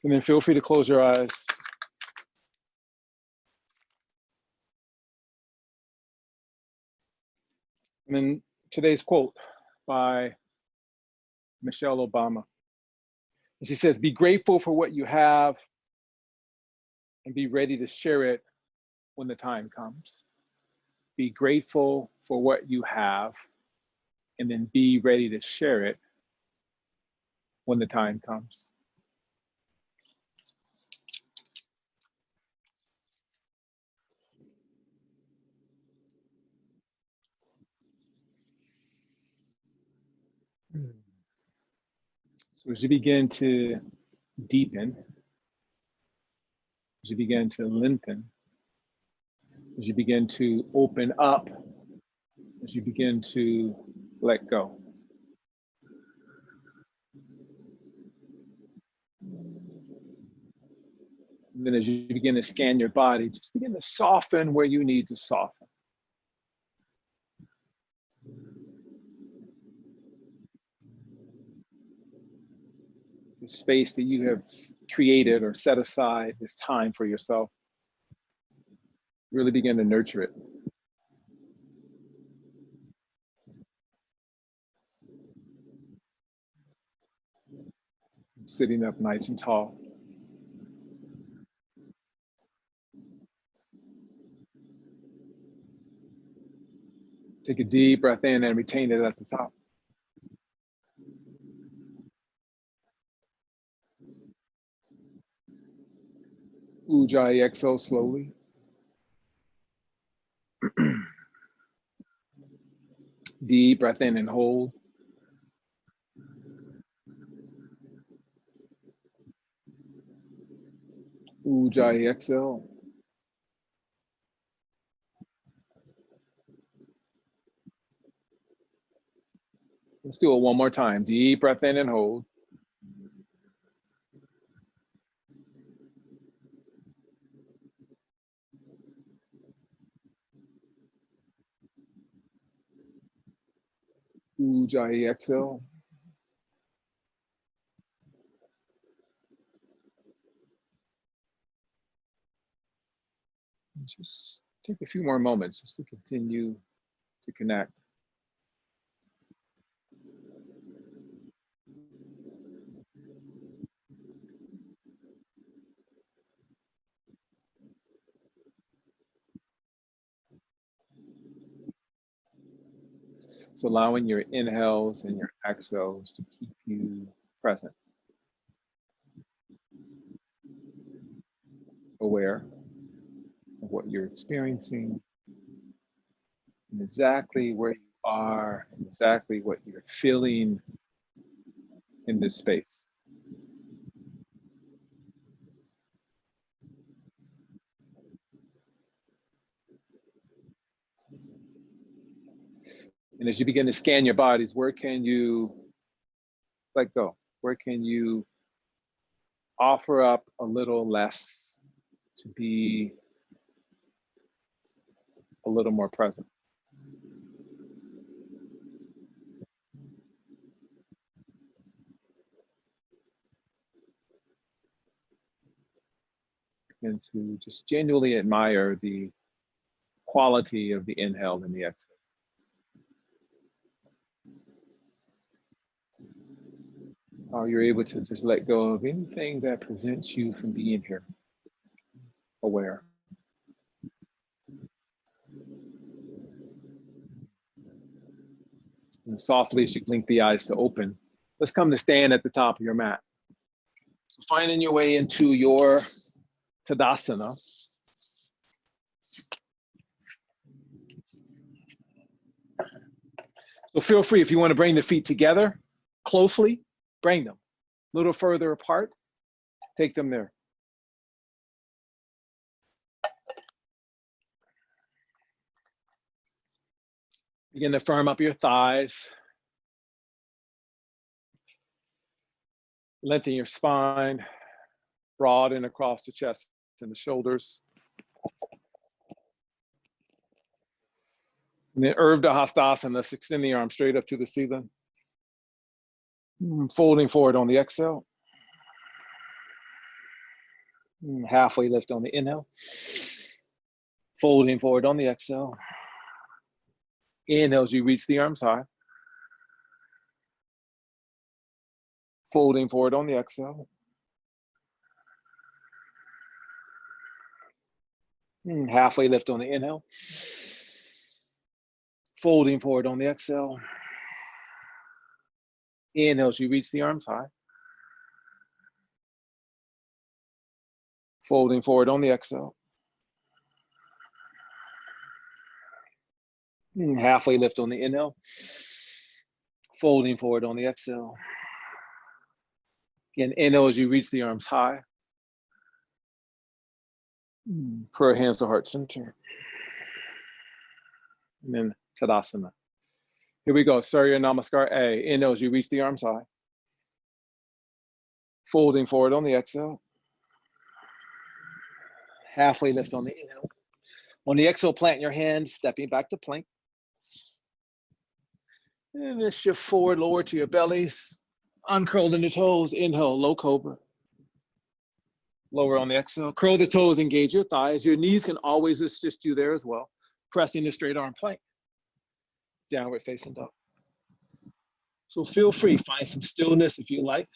And then feel free to close your eyes. And then today's quote by Michelle Obama. And she says, be grateful for what you have and be ready to share it when the time comes. Be grateful for what you have and then be ready to share it when the time comes. So as you begin to deepen, as you begin to lengthen, as you begin to open up, as you begin to let go. And then as you begin to scan your body, just begin to soften where you need to soften. The space that you have created or set aside, this time for yourself, really begin to nurture it. Sitting up nice and tall. Take a deep breath in and retain it at the top. Ujjayi, exhale slowly. Deep breath in and hold. Ujjayi, exhale. Let's do it one more time. Deep breath in and hold. Ujjayi, exhale. Just take a few more moments just to continue to connect. So allowing your inhales and your exhales to keep you present, aware of what you're experiencing, and exactly where you are, and exactly what you're feeling in this space. And as you begin to scan your bodies, where can you let go? Where can you offer up a little less to be a little more present? And to just genuinely admire the quality of the inhale and the exhale. How you're able to just let go of anything that prevents you from being here, aware. And softly, as you blink the eyes to open, let's come to stand at the top of your mat. So finding your way into your Tadasana. So feel free, if you want to bring the feet together closely, bring them. A little further apart, take them there. Begin to firm up your thighs. Lengthen your spine, broaden across the chest and the shoulders. And then Urdhva Hastasana, let's extend the arm straight up to the ceiling. Folding forward on the exhale. Halfway lift on the inhale. Folding forward on the exhale. Inhale as you reach the arms high. Folding forward on the exhale. Halfway lift on the inhale. Folding forward on the exhale. Inhale as you reach the arms high. Folding forward on the exhale. Halfway lift on the inhale. Folding forward on the exhale. Again, inhale as you reach the arms high. Prayer hands to heart center. And then Tadasana. Here we go. Surya Namaskar A. Inhale as you reach the arms high. Folding forward on the exhale. Halfway lift on the inhale. On the exhale, plant your hands, stepping back to plank. And then shift forward, lower to your bellies. Uncurl the toes. Inhale, low cobra. Lower on the exhale. Curl the toes, engage your thighs. Your knees can always assist you there as well. Pressing the straight arm plank. Downward facing dog. So feel free, find some stillness if you like.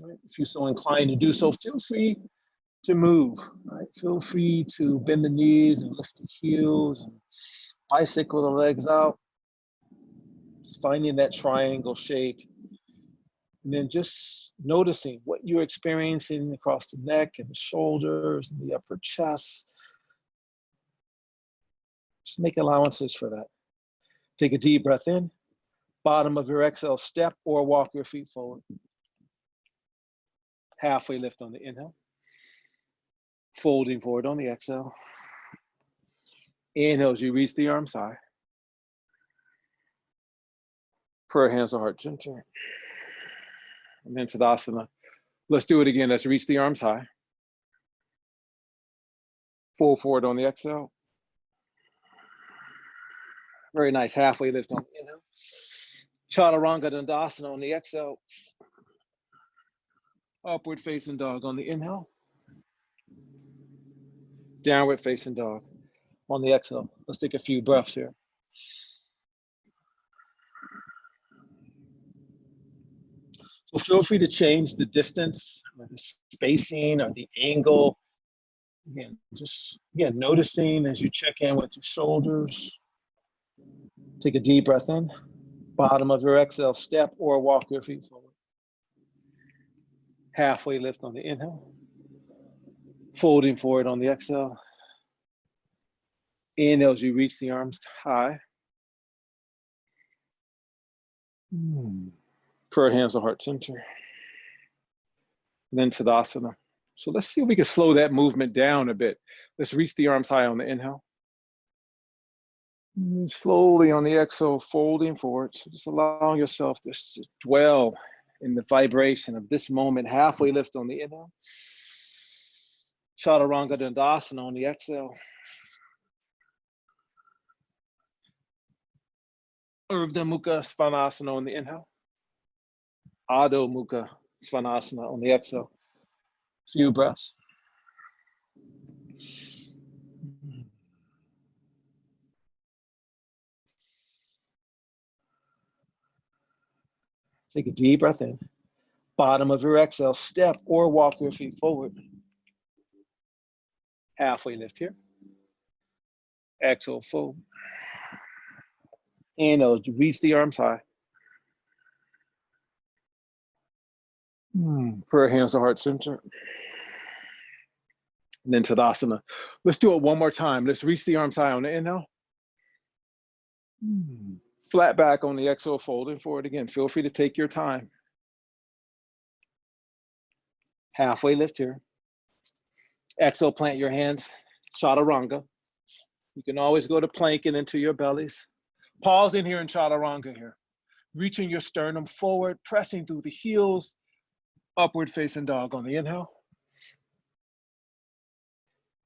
Right? If you're so inclined to do so, feel free to move. Right? Feel free to bend the knees and lift the heels and bicycle the legs out. Just finding that triangle shape. And then just noticing what you're experiencing across the neck and the shoulders and the upper chest. Just make allowances for that. Take a deep breath in. Bottom of your exhale, step or walk your feet forward. Halfway lift on the inhale. Folding forward on the exhale. Inhale as you reach the arms high. Prayer hands to heart center. And then Tadasana. Let's do it again. Let's reach the arms high. Fold forward on the exhale. Very nice. Halfway lift on the inhale. Chaturanga Dandasana on the exhale. Upward facing dog on the inhale. Downward facing dog on the exhale. Let's take a few breaths here. So feel free to change the distance, or the spacing, or the angle. Again, just noticing as you check in with your shoulders. Take a deep breath in. Bottom of your exhale, step or walk your feet forward. Halfway lift on the inhale. Folding forward on the exhale. Inhale as you reach the arms high. Prayer hands to heart center. And then Tadasana. So let's see if we can slow that movement down a bit. Let's reach the arms high on the inhale. And slowly on the exhale, folding forward. So just allow yourself to dwell in the vibration of this moment. Halfway lift on the inhale. Chaturanga Dandasana on the exhale. Urdhva Mukha Svanasana on the inhale. Adho Mukha Svanasana on the exhale. Few breaths. Take a deep breath in. Bottom of your exhale, step or walk your feet forward. Halfway lift here. Exhale, fold. Inhale, reach the arms high. Prayer hands to heart center. And then Tadasana. Let's do it one more time. Let's reach the arms high on the inhale. Flat back on the exhale, folding forward again. Feel free to take your time. Halfway lift here. Exhale, plant your hands, Chaturanga. You can always go to plank and into your bellies. Pause in here in Chaturanga here. Reaching your sternum forward, pressing through the heels. Upward facing dog on the inhale.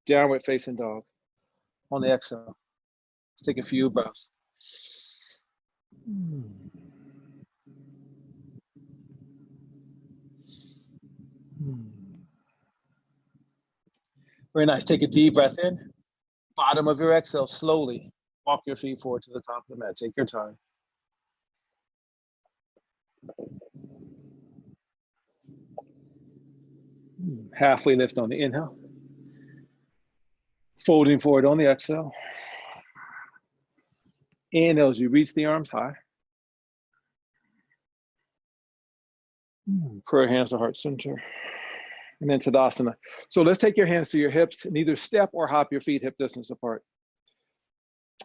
Downward facing dog on the exhale. Let's take a few breaths. Very nice. Take a deep breath in. Bottom of your exhale, slowly walk your feet forward to the top of the mat. Take your time. Halfway lift on the inhale. Folding forward on the exhale. Inhale as you reach the arms high. Prayer hands to heart center. And then Tadasana. So let's take your hands to your hips and either step or hop your feet hip distance apart.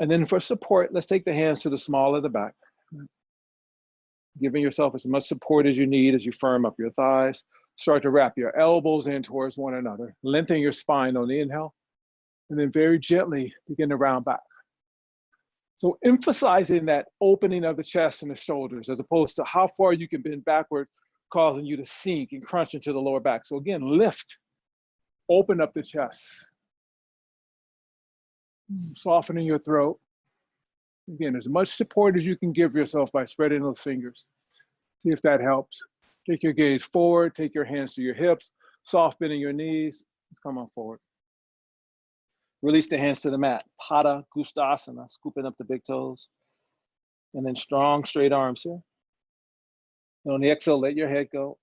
And then for support, let's take the hands to the small of the back. Giving yourself as much support as you need as you firm up your thighs. Start to wrap your elbows in towards one another. Lengthen your spine on the inhale. And then very gently begin to round back. So emphasizing that opening of the chest and the shoulders as opposed to how far you can bend backward, causing you to sink and crunch into the lower back. So again, lift, open up the chest. Softening your throat. Again, as much support as you can give yourself by spreading those fingers. See if that helps. Take your gaze forward, take your hands to your hips, soft bending your knees. Let's come on forward. Release the hands to the mat. Pada Gustasana, scooping up the big toes. And then strong, straight arms here. And on the exhale, let your head go.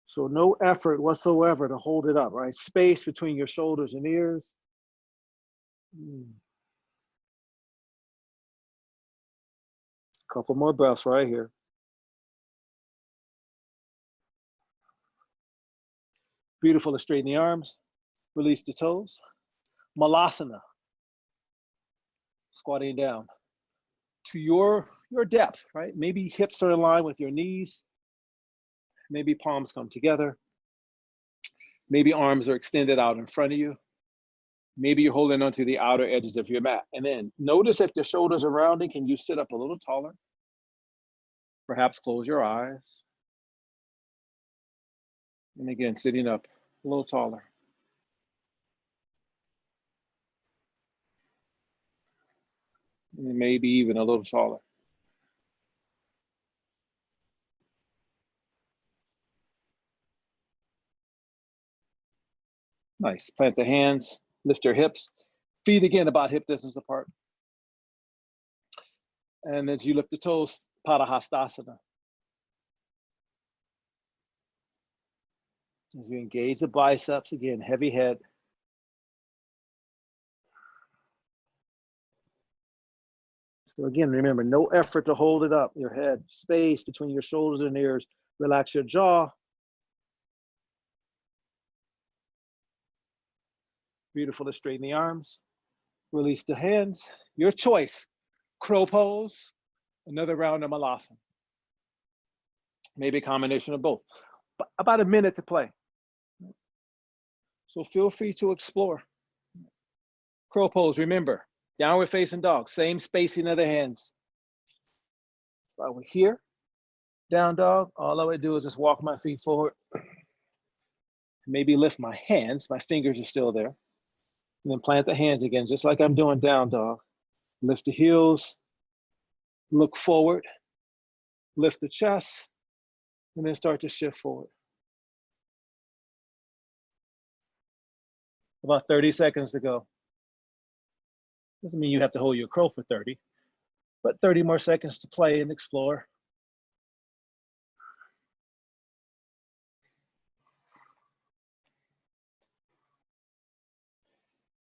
So no effort whatsoever to hold it up, right? Space between your shoulders and ears. Couple more breaths right here. Beautiful to straighten the arms. Release the toes. Malasana. Squatting down to your depth, right? Maybe hips are in line with your knees. Maybe palms come together. Maybe arms are extended out in front of you. Maybe you're holding onto the outer edges of your mat. And then notice if the shoulders are rounding, can you sit up a little taller? Perhaps close your eyes. And again, sitting up a little taller. And maybe even a little taller. Nice. Plant the hands, lift your hips. Feet again about hip distance apart. And as you lift the toes, Padahastasana. As you engage the biceps, again, heavy head. So again, remember, no effort to hold it up, your head, space between your shoulders and ears. Relax your jaw. Beautiful to straighten the arms. Release the hands. Your choice. Crow pose, another round of Malasana. Maybe a combination of both. About a minute to play. So feel free to explore. Crow pose, remember, downward facing dog, same spacing of the hands. While we're here, down dog, all I would do is just walk my feet forward. Maybe lift my hands, my fingers are still there. And then plant the hands again, just like I'm doing down dog. Lift the heels, look forward, lift the chest, and then start to shift forward. About 30 seconds to go. Doesn't mean you have to hold your crow for 30, but 30 more seconds to play and explore.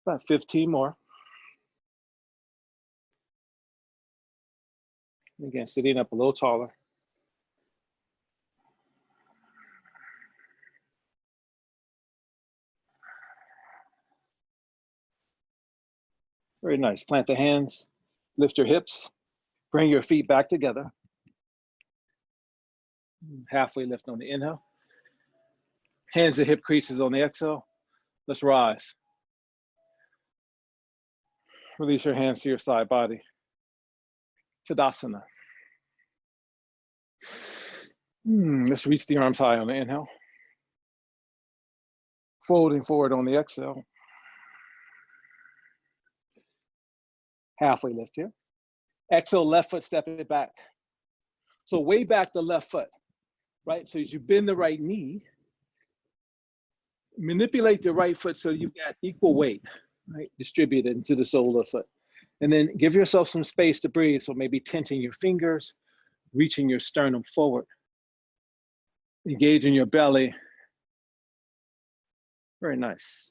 About 15 more. Again, sitting up a little taller. Very nice. Plant the hands, lift your hips, bring your feet back together. Halfway lift on the inhale. Hands to hip creases on the exhale. Let's rise. Release your hands to your side body. Tadasana. Let's reach the arms high on the inhale. Folding forward on the exhale. Halfway lift here. Exhale, left foot, step it back. So way back the left foot, right? So as you bend the right knee, manipulate the right foot so you've got equal weight, right? Distributed into the sole of the foot. And then give yourself some space to breathe. So maybe tenting your fingers, reaching your sternum forward, engaging your belly. Very nice.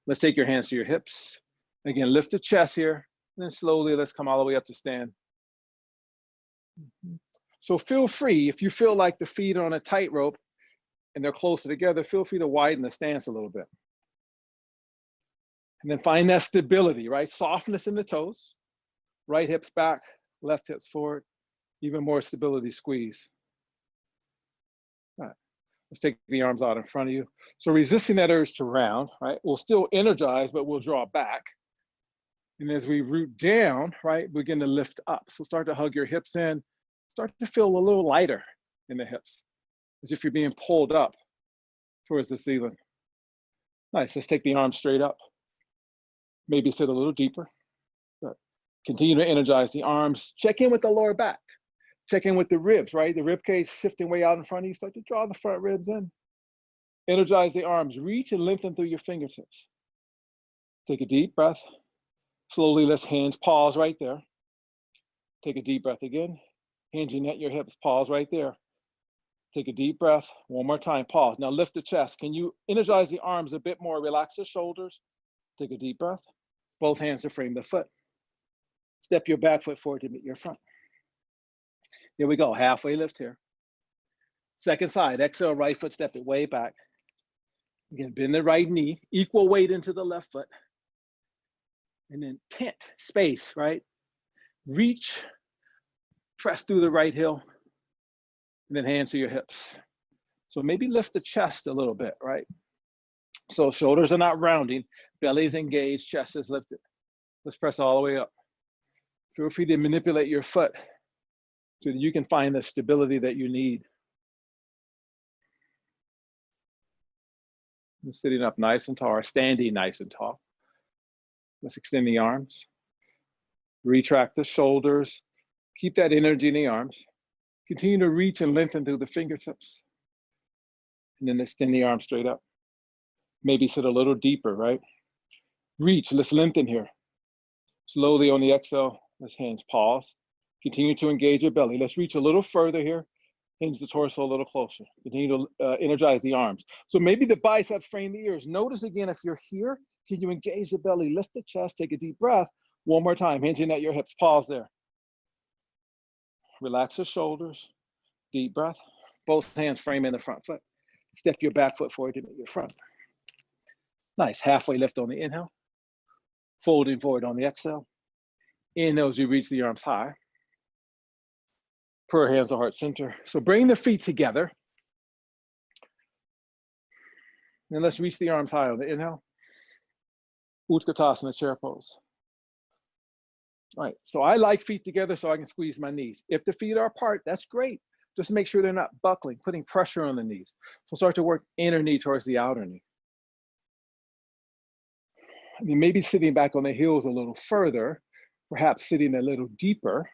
Let's take your hands to your hips. Again, lift the chest here. And then slowly, let's come all the way up to stand. So feel free, if you feel like the feet are on a tightrope and they're closer together, feel free to widen the stance a little bit. And then find that stability, right? Softness in the toes, right hips back, left hips forward, even more stability, squeeze. All right, let's take the arms out in front of you. So resisting that urge to round, right? We'll still energize, but we'll draw back. And as we root down, right, begin to lift up. So start to hug your hips in, start to feel a little lighter in the hips, as if you're being pulled up towards the ceiling. Nice, let's take the arms straight up. Maybe sit a little deeper. Good. Continue to energize the arms. Check in with the lower back. Check in with the ribs, right? The rib cage shifting way out in front of you. Start to draw the front ribs in. Energize the arms. Reach and lengthen through your fingertips. Take a deep breath. Slowly, let's hands pause right there. Take a deep breath again. Hinging at your hips, pause right there. Take a deep breath. One more time, pause. Now lift the chest. Can you energize the arms a bit more? Relax the shoulders. Take a deep breath. Both hands to frame the foot. Step your back foot forward to meet your front. Here we go, halfway lift here. Second side, exhale, right foot, step it way back. Again, bend the right knee, equal weight into the left foot. And then tent, space, right? Reach, press through the right heel, and then hands to your hips. So maybe lift the chest a little bit, right? So shoulders are not rounding, belly is engaged, chest is lifted. Let's press all the way up. Feel free to manipulate your foot so that you can find the stability that you need. And sitting up nice and tall, or standing nice and tall. Let's extend the arms. Retract the shoulders. Keep that energy in the arms. Continue to reach and lengthen through the fingertips. And then extend the arms straight up. Maybe sit a little deeper, right? Reach, let's lengthen here. Slowly on the exhale, let's hands pause. Continue to engage your belly. Let's reach a little further here. Hinge the torso a little closer. Continue to energize the arms. So maybe the biceps frame the ears. Notice again, if you're here, can you engage the belly, lift the chest, take a deep breath. One more time, hinging at your hips, pause there. Relax the shoulders, deep breath. Both hands frame in the front foot. Step your back foot forward to meet your front. Nice, halfway lift on the inhale. Folding forward on the exhale. Inhale as you reach the arms high. Prayer hands to heart center. So bring the feet together. And let's reach the arms high on the inhale. Utkatasana, chair pose. All right, so I like feet together so I can squeeze my knees. If the feet are apart, that's great. Just make sure they're not buckling, putting pressure on the knees. So start to work inner knee towards the outer knee. I mean, maybe sitting back on the heels a little further, perhaps sitting a little deeper.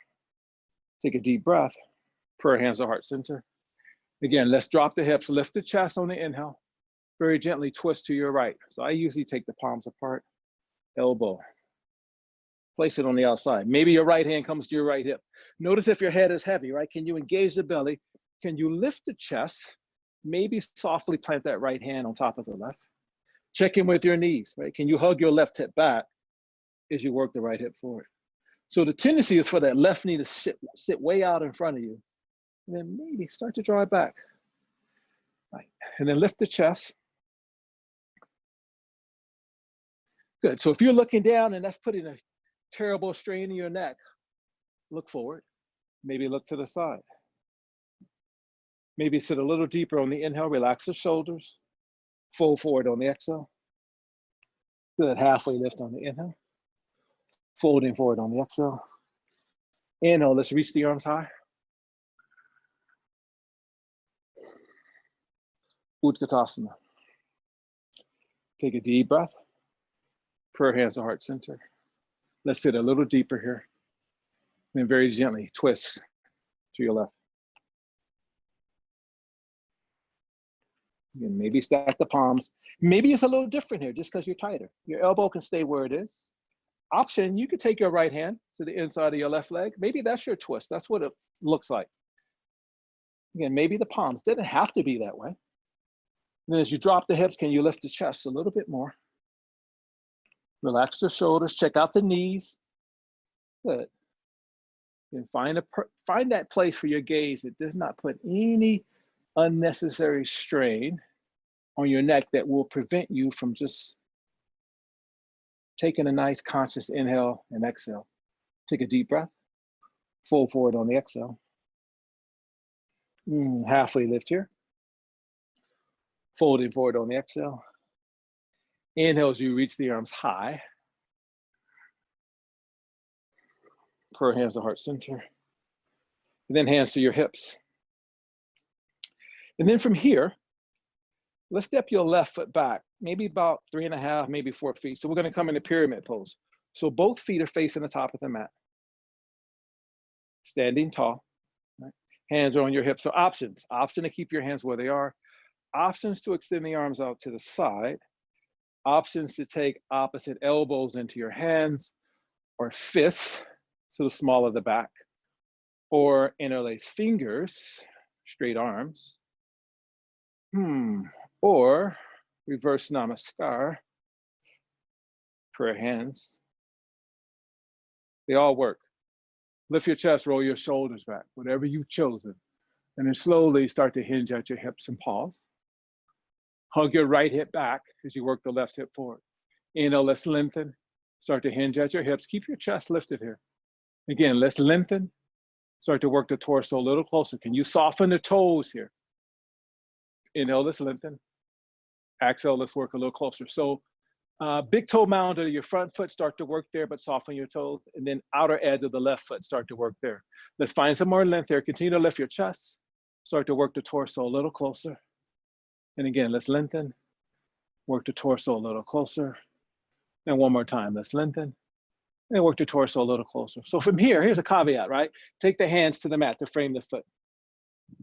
Take a deep breath. Prayer hands to heart center. Again, let's drop the hips, lift the chest on the inhale. Very gently twist to your right. So I usually take the palms apart, elbow. Place it on the outside. Maybe your right hand comes to your right hip. Notice if your head is heavy, right? Can you engage the belly? Can you lift the chest? Maybe softly plant that right hand on top of the left. Check in with your knees, right? Can you hug your left hip back as you work the right hip forward? So the tendency is for that left knee to sit way out in front of you. And then maybe start to draw it back. Right. And then lift the chest. Good. So if you're looking down and that's putting a terrible strain in your neck, look forward. Maybe look to the side. Maybe sit a little deeper on the inhale, relax the shoulders. Fold forward on the exhale. Good. Halfway lift on the inhale. Folding forward on the exhale. Inhale, let's reach the arms high. Utkatasana. Take a deep breath. Prayer hands to heart center. Let's sit a little deeper here. And very gently twist to your left. Again, maybe stack the palms. Maybe it's a little different here just because you're tighter. Your elbow can stay where it is. Option, you could take your right hand to the inside of your left leg. Maybe that's your twist. That's what it looks like. Again, maybe the palms didn't have to be that way. And then as you drop the hips, can you lift the chest a little bit more? Relax the shoulders, check out the knees. Good. And find that place for your gaze that does not put any unnecessary strain on your neck that will prevent you from just taking a nice conscious inhale and exhale. Take a deep breath, fold forward on the exhale. Halfway lift here. Folding forward on the exhale. Inhale as you reach the arms high. Prayer hands to heart center. And then hands to your hips. And then from here, let's step your left foot back, maybe about 3.5, maybe 4 feet. So we're going to come into pyramid pose. So both feet are facing the top of the mat. Standing tall. Right? Hands are on your hips. So options. Option to keep your hands where they are. Options to extend the arms out to the side. Options to take opposite elbows into your hands or fists, so the small of the back, or interlace fingers, straight arms, or reverse namaskar, prayer hands. They all work. Lift your chest, roll your shoulders back, whatever you've chosen. And then slowly start to hinge at your hips and pause. Hug your right hip back as you work the left hip forward. Inhale, let's lengthen. Start to hinge at your hips. Keep your chest lifted here. Again, let's lengthen. Start to work the torso a little closer. Can you soften the toes here? Inhale, let's lengthen. Exhale, let's work a little closer. So big toe mound of your front foot, start to work there, but soften your toes. And then outer edge of the left foot, start to work there. Let's find some more length here. Continue to lift your chest. Start to work the torso a little closer. And again, let's lengthen. Work the torso a little closer. And one more time, let's lengthen. And work the torso a little closer. So from here, here's a caveat, right? Take the hands to the mat to frame the foot.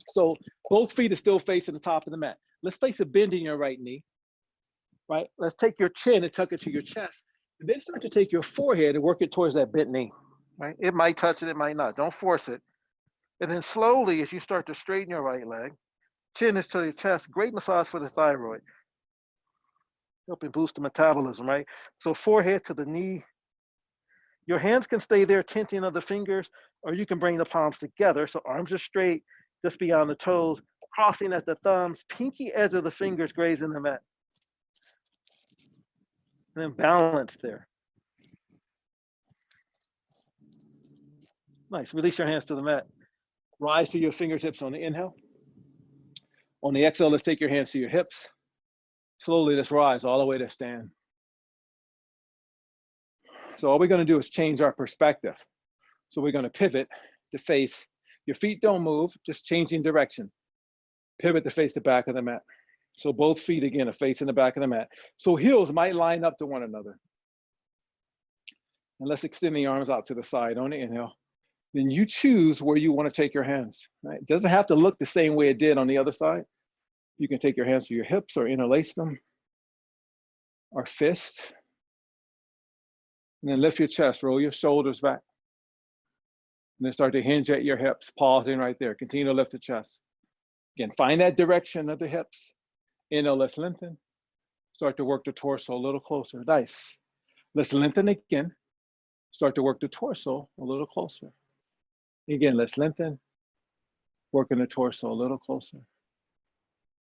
So both feet are still facing the top of the mat. Let's place a bend in your right knee, right? Let's take your chin and tuck it to your chest. And then start to take your forehead and work it towards that bent knee, right? It might touch it, it might not. Don't force it. And then slowly, as you start to straighten your right leg, chin is to your chest, great massage for the thyroid. Helping boost the metabolism, right? So forehead to the knee. Your hands can stay there, tenting of the fingers, or you can bring the palms together. So arms are straight, just beyond the toes, crossing at the thumbs, pinky edge of the fingers grazing the mat. And then balance there. Nice, release your hands to the mat. Rise to your fingertips on the inhale. On the exhale, let's take your hands to your hips. Slowly, let's rise all the way to stand. So all we're going to do is change our perspective. So we're going to pivot to face. Your feet don't move, just changing direction. Pivot to face the back of the mat. So both feet, again, are facing the back of the mat. So heels might line up to one another. And let's extend the arms out to the side on the inhale. Then you choose where you want to take your hands. Right? It doesn't have to look the same way it did on the other side. You can take your hands to your hips or interlace them, or fist. And then lift your chest, roll your shoulders back. And then start to hinge at your hips, pausing right there. Continue to lift the chest. Again, find that direction of the hips. Inhale, let's lengthen. Start to work the torso a little closer. Nice. Let's lengthen again. Start to work the torso a little closer. Again, let's lengthen. Working the torso a little closer.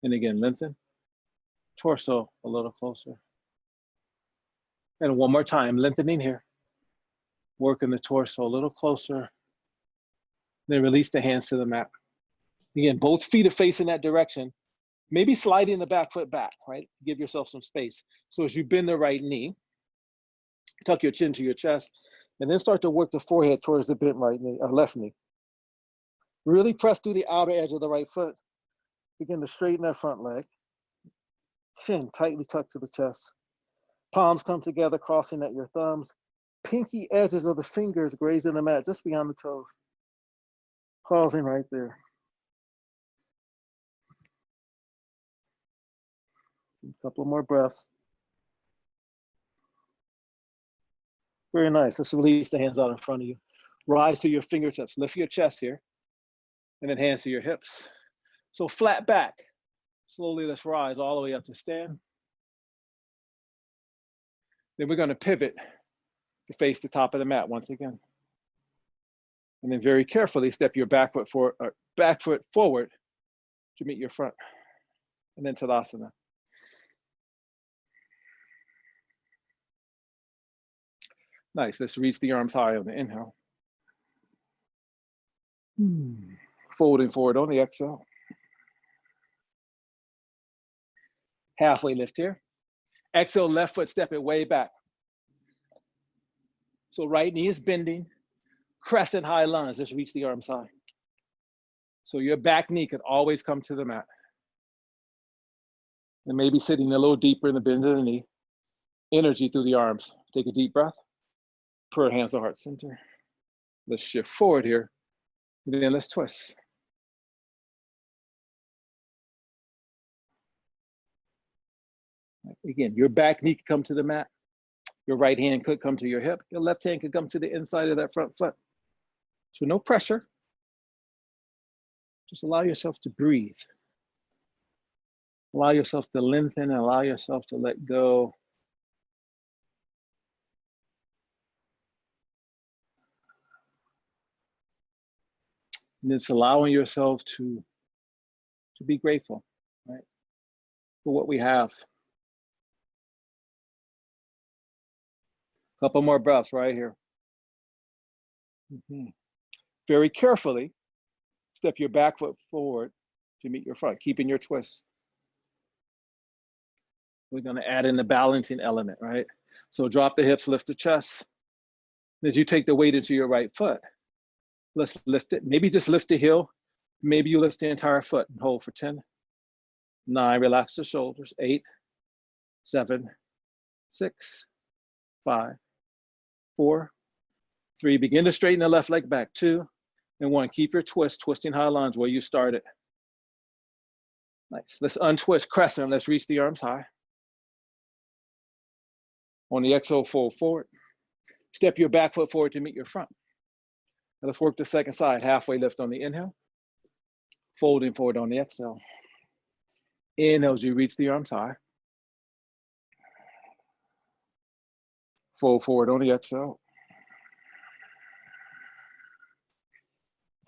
And again, lengthen. Torso a little closer. And one more time, lengthening here. Working the torso a little closer. Then release the hands to the mat. Again, both feet are facing that direction. Maybe sliding the back foot back, right? Give yourself some space. So as you bend the right knee, tuck your chin to your chest, and then start to work the forehead towards the bent right knee, or left knee. Really press through the outer edge of the right foot. Begin to straighten that front leg. Chin tightly tucked to the chest. Palms come together, crossing at your thumbs. Pinky edges of the fingers grazing the mat just beyond the toes. Pausing right there. A couple more breaths. Very nice. Let's release the hands out in front of you. Rise to your fingertips. Lift your chest here. And then hands to your hips. So flat back. Slowly, let's rise all the way up to stand. Then we're going to pivot to face the top of the mat once again. And then very carefully step your back foot forward to meet your front. And then Tadasana. Nice. Let's reach the arms high on the inhale. Folding forward on the exhale. Halfway lift here. Exhale, left foot, step it way back. So right knee is bending. Crescent high lunge. Let's reach the arms high. So your back knee could always come to the mat. And maybe sitting a little deeper in the bend of the knee. Energy through the arms. Take a deep breath. Put hands to heart center. Let's shift forward here. And then let's twist. Again, your back knee could come to the mat. Your right hand could come to your hip. Your left hand could come to the inside of that front foot. So no pressure. Just allow yourself to breathe. Allow yourself to lengthen and allow yourself to let go. And it's allowing yourself to be grateful, right, for what we have. Couple more breaths right here. Very carefully, step your back foot forward to meet your front, keeping your twist. We're gonna add in the balancing element, right? So drop the hips, lift the chest. As you take the weight into your right foot, let's lift it. Maybe just lift the heel. Maybe you lift the entire foot and hold for 10, 9, relax the shoulders, 8, 7, 6, 5, 4, 3, begin to straighten the left leg back, 2, and 1. Keep your twist, twisting high lunge where you started. Nice. Let's untwist crescent. Let's reach the arms high. On the exhale, fold forward. Step your back foot forward to meet your front. Now let's work the second side. Halfway lift on the inhale. Folding forward on the exhale. Inhale as you reach the arms high. Fold forward on the exhale.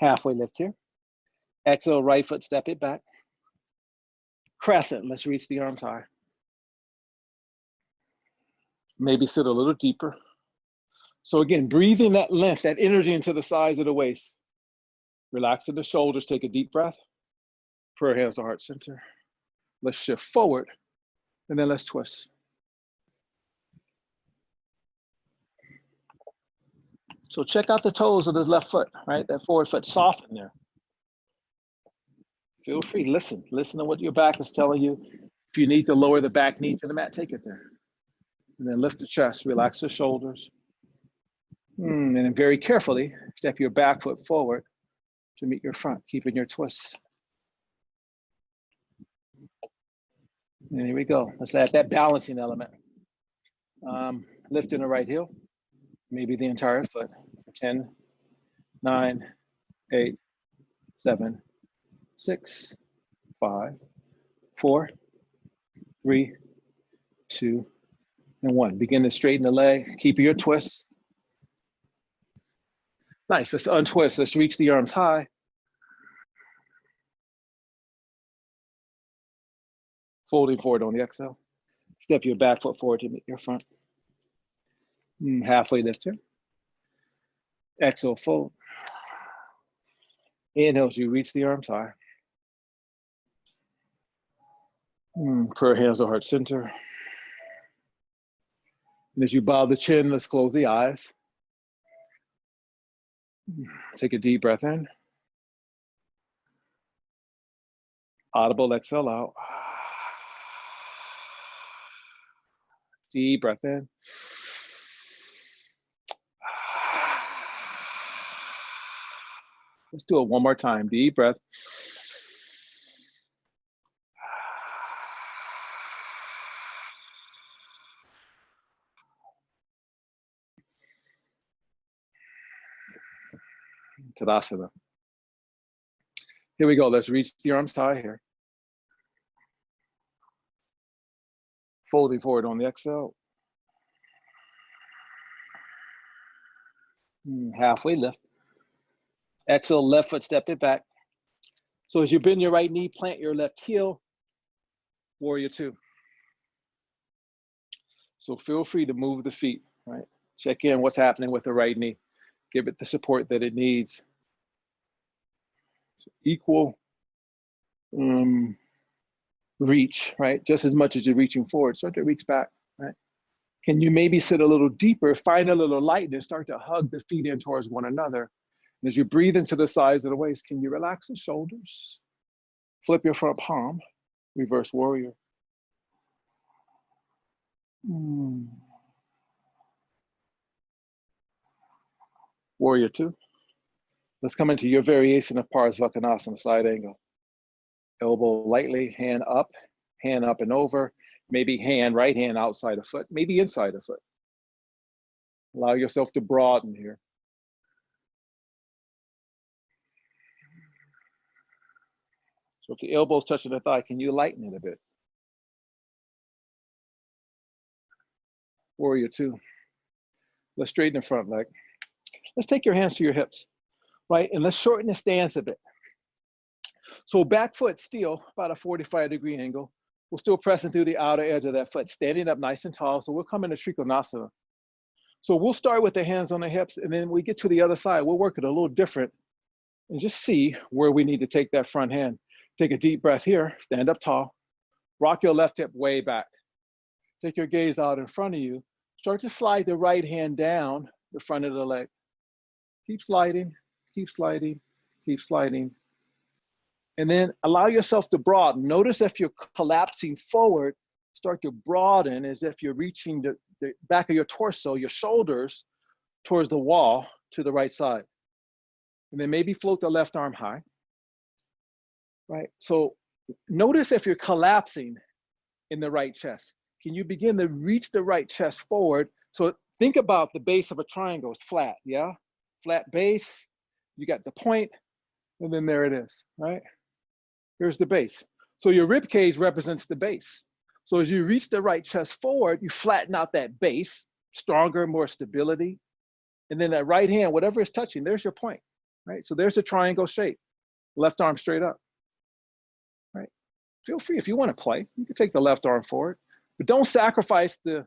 Halfway lift here. Exhale, right foot, step it back. Crescent, let's reach the arms high. Maybe sit a little deeper. So again, breathing that length, that energy into the sides of the waist. Relaxing the shoulders, take a deep breath. Prayer hands to heart center. Let's shift forward, and then let's twist. So check out the toes of the left foot, right? That forward foot, soften there. Feel free, listen to what your back is telling you. If you need to lower the back knee to the mat, take it there. And then lift the chest, relax the shoulders. And then very carefully, step your back foot forward to meet your front, keeping your twist. And here we go. Let's add that balancing element. Lifting the right heel, maybe the entire foot. 10, 9, 8, 7, 6, 5, 4, 3, 2, and 1. Begin to straighten the leg, keep your twist. Nice, let's untwist, let's reach the arms high. Folding forward on the exhale. Step your back foot forward to meet your front. Halfway lift here. Exhale, fold. Inhale as you reach the arms high. Prayer hands to heart center. And as you bow the chin, let's close the eyes. Take a deep breath in. Audible exhale out. Deep breath in. Let's do it one more time. Deep breath. Tadasana. Here we go. Let's reach the arms high here. Folding forward on the exhale. Halfway lift. Exhale, left foot, step it back. So as you bend your right knee, plant your left heel. Warrior two. So feel free to move the feet, right? Check in what's happening with the right knee. Give it the support that it needs. So equal reach, right? Just as much as you're reaching forward, start to reach back, right? Can you maybe sit a little deeper, find a little lightness, start to hug the feet in towards one another. And as you breathe into the sides of the waist, can you relax the shoulders? Flip your front palm, reverse warrior. Warrior two. Let's come into your variation of Parsvakonasana, side angle. Elbow lightly, hand up and over. Maybe hand, right hand outside a foot, maybe inside a foot. Allow yourself to broaden here. So if the elbow's touching the thigh, can you lighten it a bit? Warrior two. Let's straighten the front leg. Let's take your hands to your hips, right? And let's shorten the stance a bit. So back foot still about a 45-degree angle. We're still pressing through the outer edge of that foot, standing up nice and tall. So we'll come into Trikonasana. So we'll start with the hands on the hips, and then we get to the other side. We'll work it a little different and just see where we need to take that front hand. Take a deep breath here, stand up tall. Rock your left hip way back. Take your gaze out in front of you. Start to slide the right hand down the front of the leg. Keep sliding, keep sliding, keep sliding. And then allow yourself to broaden. Notice if you're collapsing forward, start to broaden as if you're reaching the back of your torso, your shoulders towards the wall to the right side. And then maybe float the left arm high, right? So notice if you're collapsing in the right chest. Can you begin to reach the right chest forward? So think about the base of a triangle is flat, yeah? Flat base, you got the point, and then there it is, right? Here's the base. So your rib cage represents the base. So as you reach the right chest forward, you flatten out that base, stronger, more stability. And then that right hand, whatever is touching, there's your point, right? So there's a triangle shape, left arm straight up, right? Feel free, if you want to play, you can take the left arm forward, but don't sacrifice the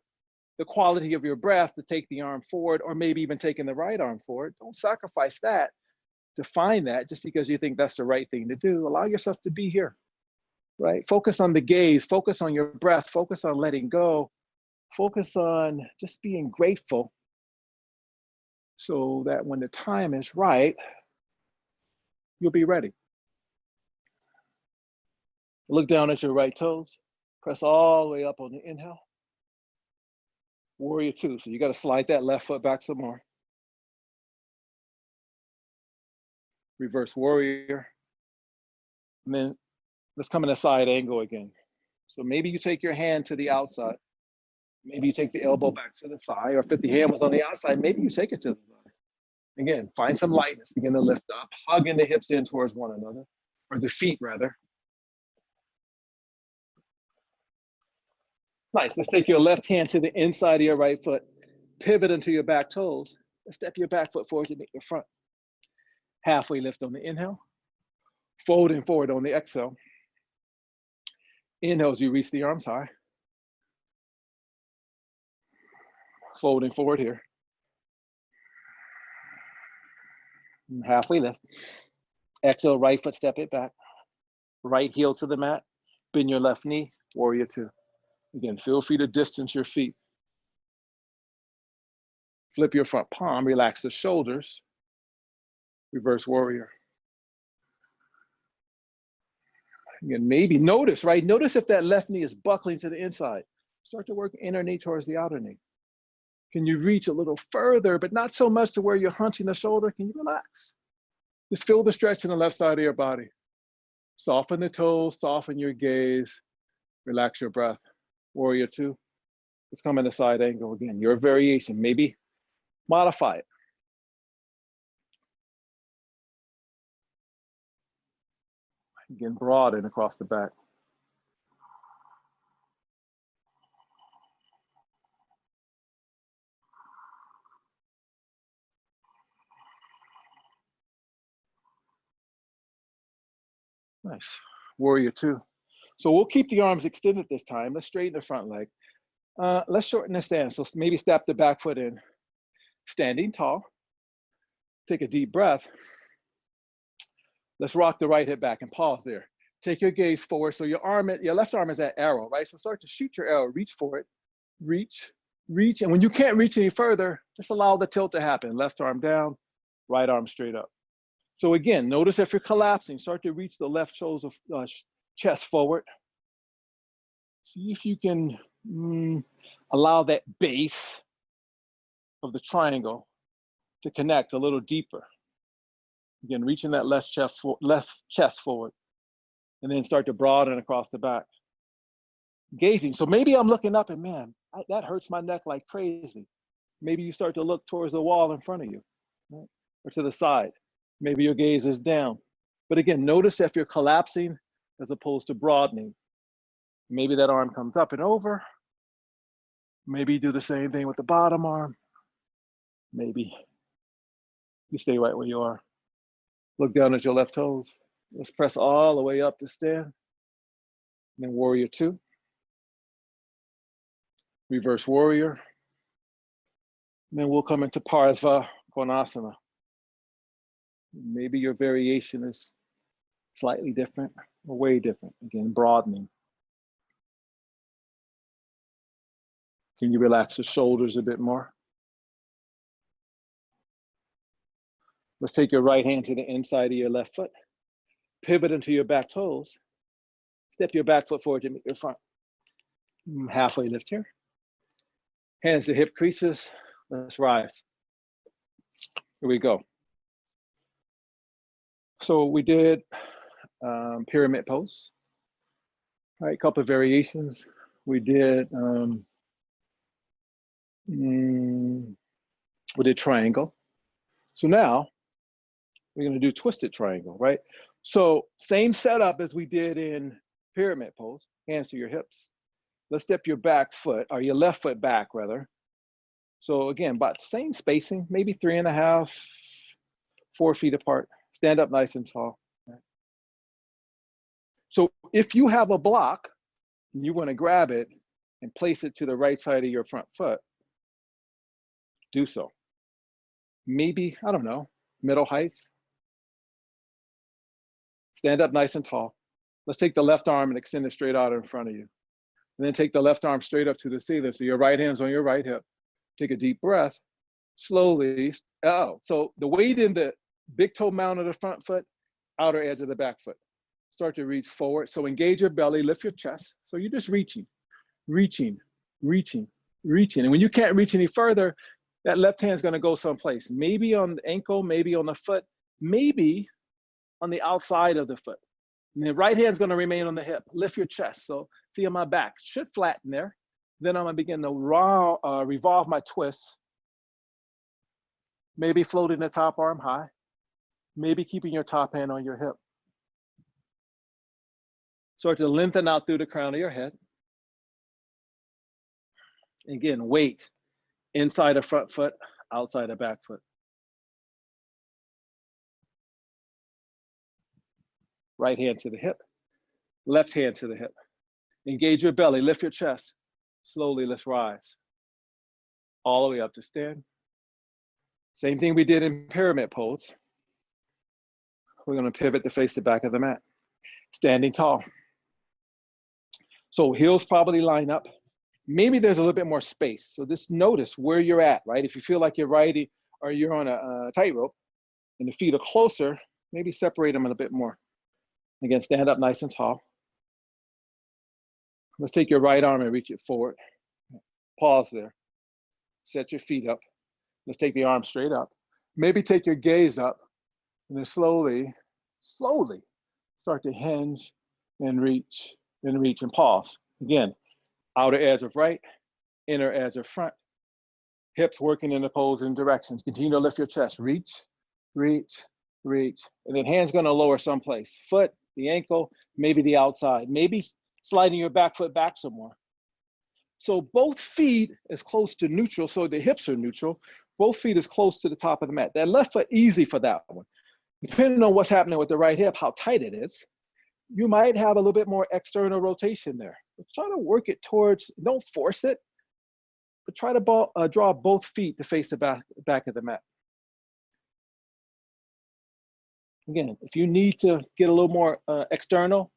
quality of your breath to take the arm forward, or maybe even taking the right arm forward. Don't sacrifice that to find that just because you think that's the right thing to do. Allow yourself to be here, right? Focus on the gaze, focus on your breath, focus on letting go, focus on just being grateful so that when the time is right, you'll be ready. Look down at your right toes, press all the way up on the inhale. Warrior two, so you got to slide that left foot back some more. Reverse warrior. And then let's come in a side angle again. So maybe you take your hand to the outside. Maybe you take the elbow back to the thigh, or if the hand was on the outside, maybe you take it to the thigh. Again, find some lightness, begin to lift up, hugging the hips in towards one another, or the feet rather. Nice, let's take your left hand to the inside of your right foot, pivot into your back toes, and step your back foot forward to meet your front. Halfway lift on the inhale, folding forward on the exhale. Inhale as you reach the arms high. Folding forward here. And halfway lift. Exhale, right foot, step it back. Right heel to the mat. Bend your left knee, warrior two. Again, feel free to distance your feet. Flip your front palm, relax the shoulders. Reverse warrior. Again, maybe notice, right? Notice if that left knee is buckling to the inside. Start to work inner knee towards the outer knee. Can you reach a little further, but not so much to where you're hunching the shoulder? Can you relax? Just feel the stretch in the left side of your body. Soften the toes, soften your gaze, relax your breath. Warrior two. Let's come in a side angle again. Your variation, maybe modify it. Again, broaden across the back. Nice. Warrior 2. So we'll keep the arms extended this time. Let's straighten the front leg. Let's shorten the stance. So maybe step the back foot in. Standing tall. Take a deep breath. Let's rock the right hip back and pause there. Take your gaze forward. So your left arm is that arrow, right? So start to shoot your arrow, reach for it, reach. And when you can't reach any further, just allow the tilt to happen. Left arm down, right arm straight up. So again, notice if you're collapsing, start to reach the left shoulder, chest forward. See if you can allow that base of the triangle to connect a little deeper. Again, reaching that left chest forward, and then start to broaden across the back. Gazing. So maybe I'm looking up and man, that hurts my neck like crazy. Maybe you start to look towards the wall in front of you, right? Or to the side. Maybe your gaze is down. But again, notice if you're collapsing as opposed to broadening. Maybe that arm comes up and over. Maybe do the same thing with the bottom arm. Maybe you stay right where you are. Look down at your left toes. Let's press all the way up to stand. And then warrior 2. Reverse warrior. And then we'll come into Parsva Konasana. Maybe your variation is slightly different or way different. Again, broadening. Can you relax the shoulders a bit more? Let's take your right hand to the inside of your left foot. Pivot into your back toes. Step your back foot forward to meet your front. Halfway lift here. Hands to hip creases. Let's rise. Here we go. So we did pyramid pose. All right, a couple of variations. We did triangle. So now we're going to do twisted triangle, right? So same setup as we did in pyramid pose. Hands to your hips. Let's step your back foot, or your left foot back rather. So again, about the same spacing, maybe 3.5, 4 feet apart. Stand up nice and tall. Right? So if you have a block, and you want to grab it and place it to the right side of your front foot, do so. Maybe, I don't know, middle height. Stand up nice and tall. Let's take the left arm and extend it straight out in front of you. And then take the left arm straight up to the ceiling. So your right hand's on your right hip. Take a deep breath, slowly. So the weight in the big toe mound of the front foot, outer edge of the back foot. Start to reach forward. So engage your belly, lift your chest. So you're just reaching. And when you can't reach any further, that left hand's gonna go someplace. Maybe on the ankle, maybe on the foot, maybe on the outside of the foot. And the right hand's gonna remain on the hip. Lift your chest. So see on my back, should flatten there. Then I'm gonna begin to revolve my twists. Maybe floating the top arm high. Maybe keeping your top hand on your hip. Start to lengthen out through the crown of your head. Again, weight inside of front foot, outside of back foot. Right hand to the hip, left hand to the hip. Engage your belly, lift your chest. Slowly, let's rise. All the way up to stand. Same thing we did in pyramid pose. We're gonna pivot to face the back of the mat. Standing tall. So heels probably line up. Maybe there's a little bit more space. So just notice where you're at, right? If you feel like you're riding or you're on a tightrope and the feet are closer, maybe separate them a little bit more. Again, stand up nice and tall. Let's take your right arm and reach it forward. Pause there. Set your feet up. Let's take the arm straight up. Maybe take your gaze up and then slowly start to hinge and reach and pause. Again, outer edge of right, inner edge of front. Hips working in opposing directions. Continue to lift your chest. Reach, and then hands gonna lower someplace. Foot the ankle, maybe the outside, maybe sliding your back foot back some more. So both feet is close to neutral, so the hips are neutral. Both feet is close to the top of the mat. That left foot, easy for that one. Depending on what's happening with the right hip, how tight it is, you might have a little bit more external rotation there. But try to work it towards, don't force it, but try to draw both feet to face the back of the mat. Again, if you need to get a little more external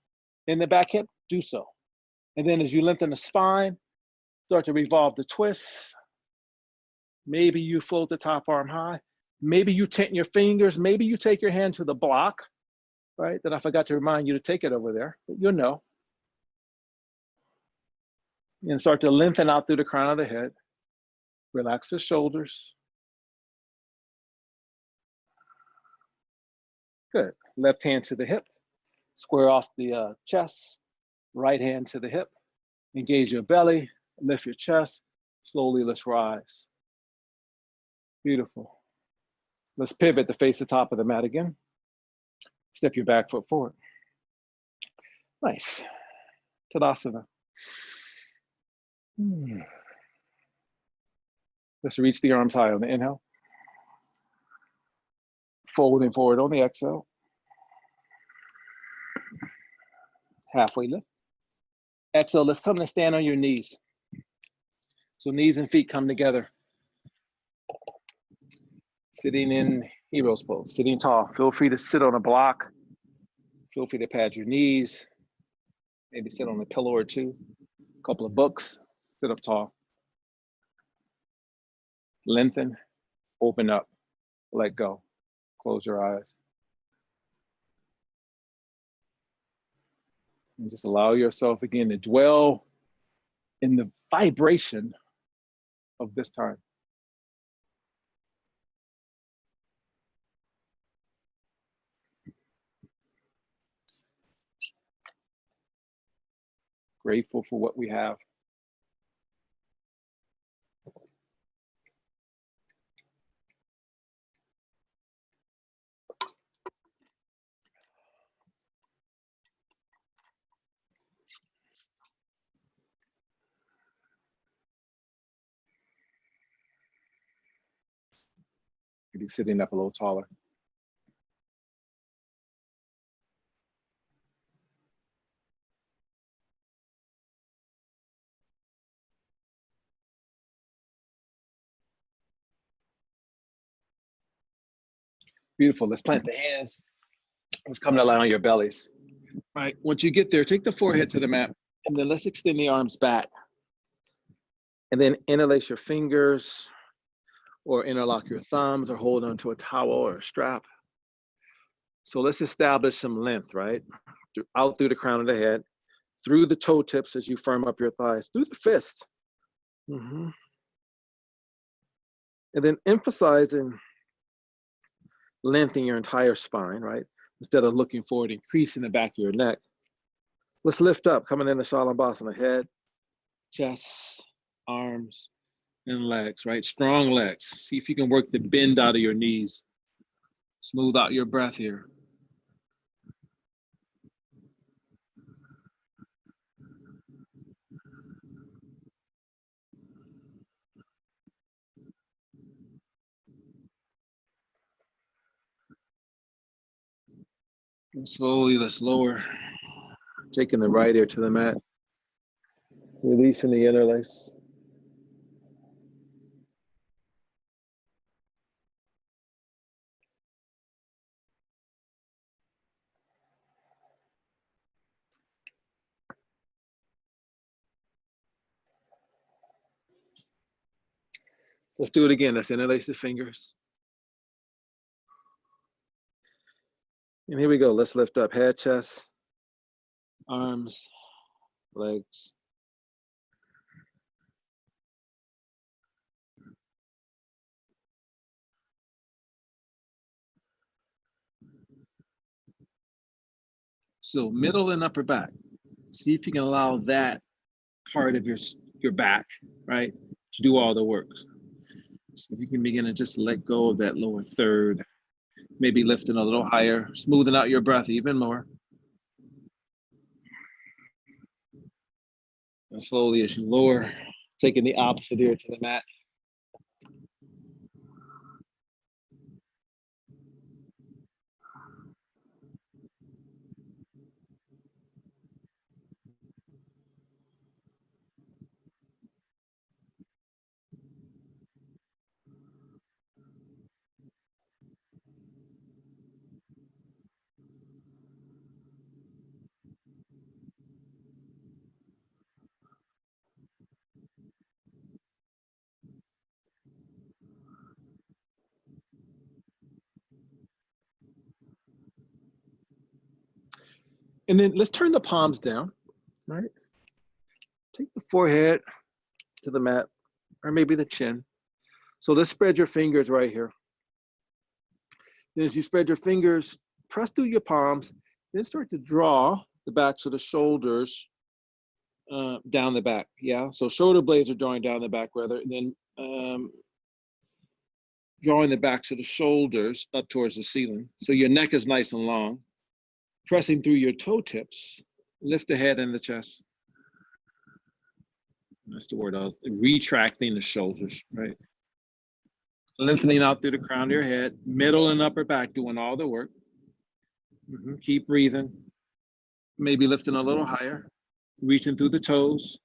in the back hip, do so. And then as you lengthen the spine, start to revolve the twists. Maybe you float the top arm high. Maybe you tighten your fingers. Maybe you take your hand to the block, right? Then I forgot to remind you to take it over there, but you'll know. And start to lengthen out through the crown of the head. Relax the shoulders. Good. Left hand to the hip. Square off the chest. Right hand to the hip. Engage your belly. Lift your chest. Slowly, let's rise. Beautiful. Let's pivot to face the top of the mat again. Step your back foot forward. Nice. Tadasana. Let's reach the arms high on the inhale. Folding forward on the exhale. Halfway lift. Exhale, let's come to stand on your knees. So knees and feet come together. Sitting in hero's pose, sitting tall. Feel free to sit on a block. Feel free to pad your knees. Maybe sit on a pillow or two. A couple of books. Sit up tall. Lengthen, open up, let go. Close your eyes. And just allow yourself again to dwell in the vibration of this time. Grateful for what we have. Maybe sitting up a little taller. Beautiful. Let's plant the hands. Let's come to lie on your bellies. All right. Once you get there, take the forehead to the mat, and then let's extend the arms back. And then interlace your fingers, or interlock your thumbs, or hold onto a towel or a strap. So let's establish some length, right? Out through the crown of the head, through the toe tips as you firm up your thighs, through the fist. And then emphasizing length in your entire spine, right? Instead of looking forward, increasing the back of your neck. Let's lift up, coming into Shalanbhasana, head, chest, arms, and legs, right? Strong legs. See if you can work the bend out of your knees. Smooth out your breath here. And slowly, let's lower. Taking the right ear to the mat. Releasing the interlace. Let's do it again. Let's interlace the fingers. And here we go. Let's lift up head, chest, arms, legs. So middle and upper back. See if you can allow that part of your back, right, to do all the work. So if you can begin to just let go of that lower third, maybe lifting a little higher, smoothing out your breath even more. And slowly as you lower, taking the opposite ear to the mat. And then let's turn the palms down, right? Take the forehead to the mat, or maybe the chin. So let's spread your fingers right here. Then as you spread your fingers, press through your palms, then start to draw the backs of the shoulders down the back, yeah? So shoulder blades are drawing down the back rather, and then drawing the backs of the shoulders up towards the ceiling. So your neck is nice and long. Pressing through your toe tips, lift the head and the chest. That's the word. Retracting the shoulders, right? Lengthening out through the crown of your head, middle and upper back doing all the work. Keep breathing. Maybe lifting a little higher, reaching through the toes.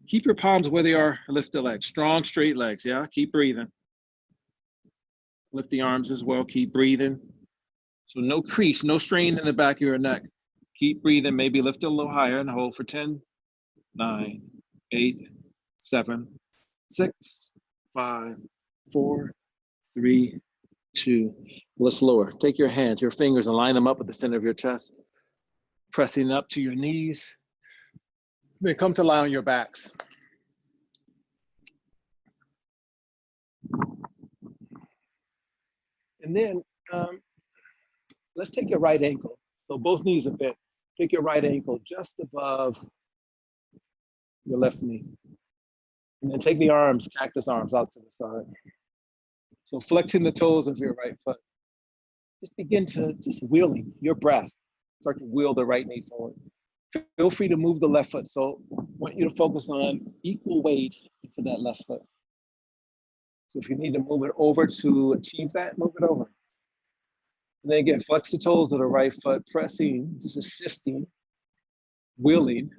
Keep your palms where they are, lift the legs. Strong, straight legs, yeah? Keep breathing. Lift the arms as well, keep breathing. So no crease, no strain in the back of your neck. Keep breathing, maybe lift it a little higher and hold for 10, 9, 8, 7, 6, 5, 4, 3, 2. Let's lower. Take your hands, your fingers, and line them up at the center of your chest. Pressing up to your knees. Then come to lie on your backs. And then let's take your right ankle. So both knees are bent. Take your right ankle just above your left knee. And then take the arms, cactus arms out to the side. So flexing the toes of your right foot. Just begin to wheeling your breath. Start to wheel the right knee forward. Feel free to move the left foot. So I want you to focus on equal weight into that left foot. So if you need to move it over to achieve that, move it over. And then again, flex the toes of the right foot, pressing, just assisting, wheeling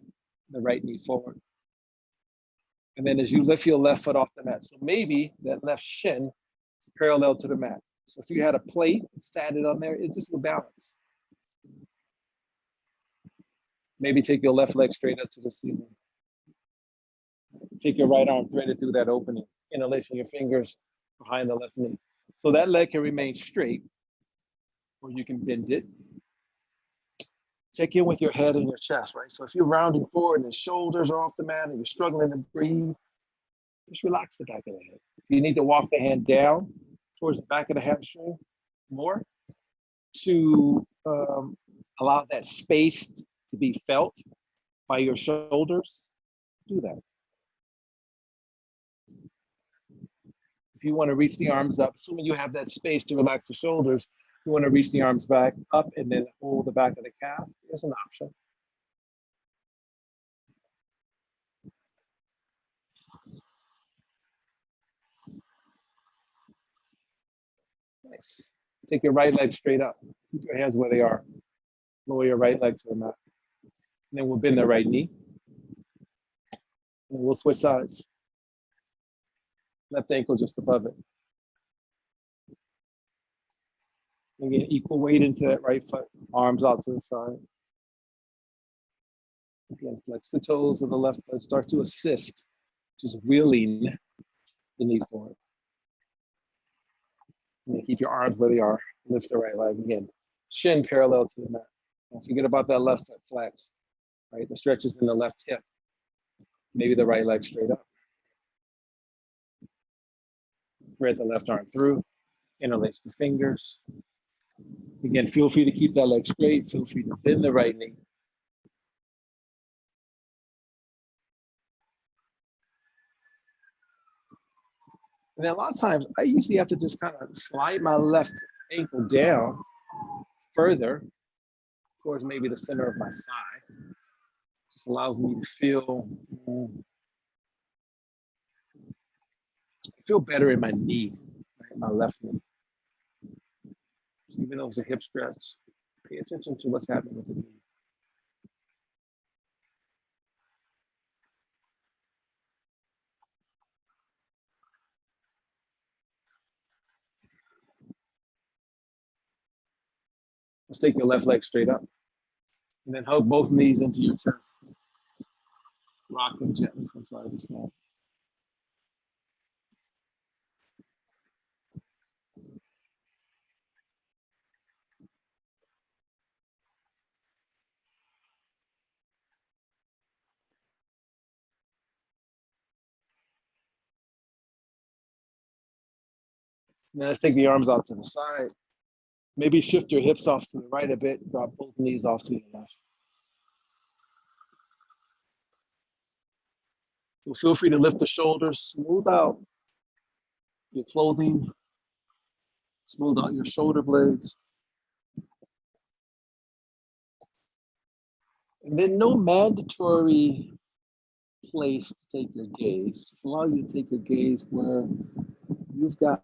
the right knee forward. And then as you lift your left foot off the mat, so maybe that left shin is parallel to the mat. So if you had a plate and sat it on there, it just would balance. Maybe take your left leg straight up to the ceiling. Take your right arm, thread it through that opening, interlacing your fingers behind the left knee. So that leg can remain straight, or you can bend it. Check in with your head and your chest, right? So if you're rounding forward and the shoulders are off the mat and you're struggling to breathe, just relax the back of the head. If you need to walk the hand down towards the back of the hamstring more to allow that space to be felt by your shoulders, do that. If you want to reach the arms up, assuming you have that space to relax the shoulders, you want to reach the arms back up and then hold the back of the calf, there's an option. Nice. Take your right leg straight up. Keep your hands where they are. Lower your right leg to the mat. And then we'll bend the right knee. And we'll switch sides. Left ankle just above it. Again, equal weight into that right foot. Arms out to the side. Again, flex the toes of the left foot. Start to assist. Just wheeling the knee forward. And then keep your arms where they are. Lift the right leg again. Shin parallel to the mat. Don't forget about that left foot flex. Right, the stretch is in the left hip. Maybe the right leg straight up. Thread the left arm through. Interlace the fingers. Again, feel free to keep that leg straight. Feel free to bend the right knee. And then a lot of times, I usually have to just kind of slide my left ankle down further towards maybe the center of my thigh. This allows me to feel better in my knee, right? My left knee. So even though it's a hip stretch, pay attention to what's happening with the knee. Let's take your left leg straight up and then hug both knees into your chest. Rock them gently from side to side. Now let's take the arms out to the side. Maybe shift your hips off to the right a bit. Drop both knees off to your left. So feel free to lift the shoulders, smooth out your clothing, smooth out your shoulder blades. And then no mandatory place to take your gaze. Just allow you to take your gaze where you've got,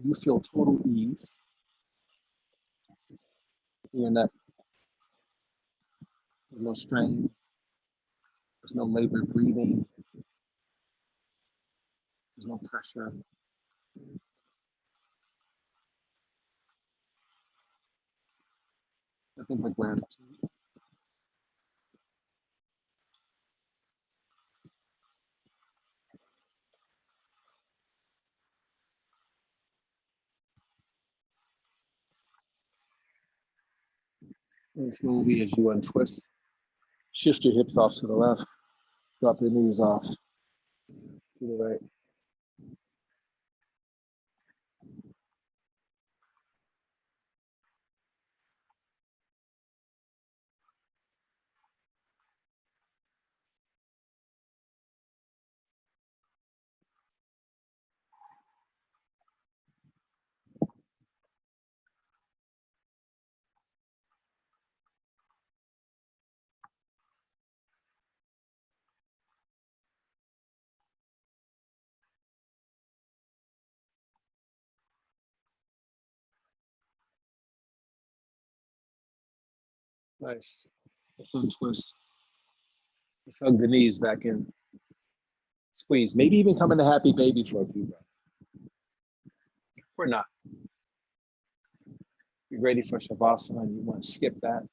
you feel total ease in your neck. There's no strain. There's no labored breathing. There's no pressure. Nothing but gratitude. And slowly as you untwist, shift your hips off to the left, drop your knees off to the right. Nice. Let's untwist. Let's hug the knees back in. Squeeze. Maybe even come into happy baby for a few breaths. Or not. You're ready for Shavasana and you want to skip that.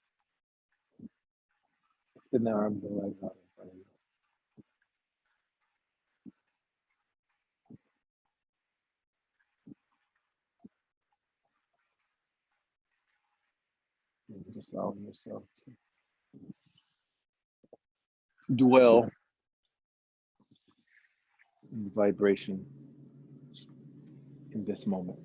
Extend the arms and legs out in front of you. And just allowing yourself to dwell in the vibration in this moment.